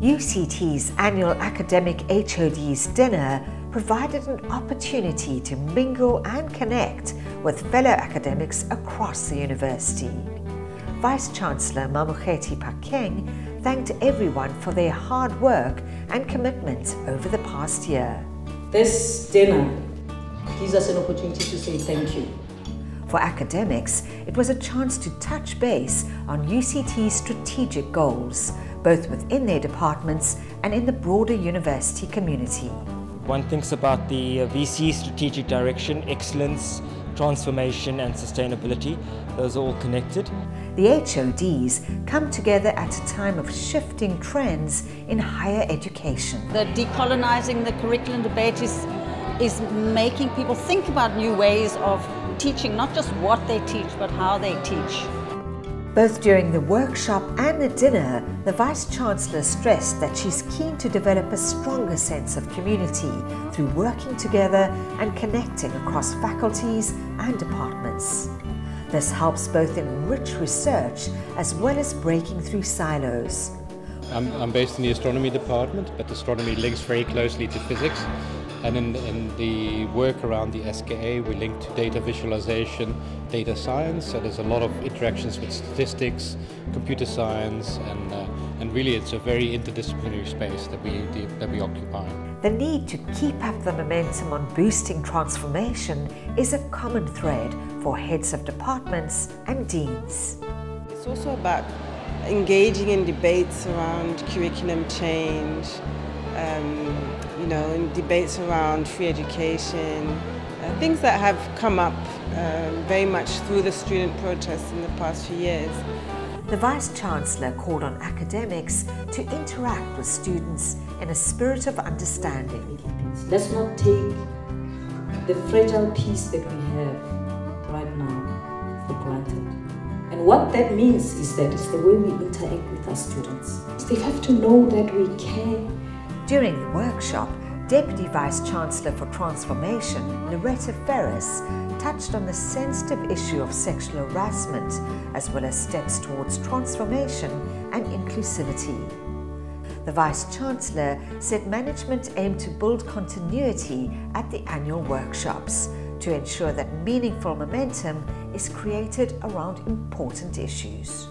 UCT's annual academic HoDs dinner provided an opportunity to mingle and connect with fellow academics across the university. Vice-Chancellor Mamokgethi Phakeng thanked everyone for their hard work and commitment over the past year. This dinner gives us an opportunity to say thank you. For academics, it was a chance to touch base on UCT's strategic goals, both within their departments and in the broader university community. One thinks about the VC strategic direction, excellence, transformation and sustainability. Those are all connected. The HoDs come together at a time of shifting trends in higher education. The decolonizing the curriculum debate is making people think about new ways of teaching, not just what they teach, but how they teach. Both during the workshop and the dinner, the Vice-Chancellor stressed that she's keen to develop a stronger sense of community through working together and connecting across faculties and departments. This helps both enrich research as well as breaking through silos. I'm based in the astronomy department, but astronomy links very closely to physics. And in the work around the SKA, we link to data visualization, data science. So there's a lot of interactions with statistics, computer science, and really it's a very interdisciplinary space that we occupy. The need to keep up the momentum on boosting transformation is a common thread for heads of departments and deans. It's also about engaging in debates around curriculum change, in debates around free education, things that have come up very much through the student protests in the past few years. The Vice-Chancellor called on academics to interact with students in a spirit of understanding. Let's not take the fragile peace that we have right now for granted. And what that means is that it's the way we interact with our students. They have to know that we care. During the workshop, Deputy Vice-Chancellor for Transformation, Loretta Ferris, touched on the sensitive issue of sexual harassment, as well as steps towards transformation and inclusivity. The Vice-Chancellor said management aimed to build continuity at the annual workshops to ensure that meaningful momentum is created around important issues.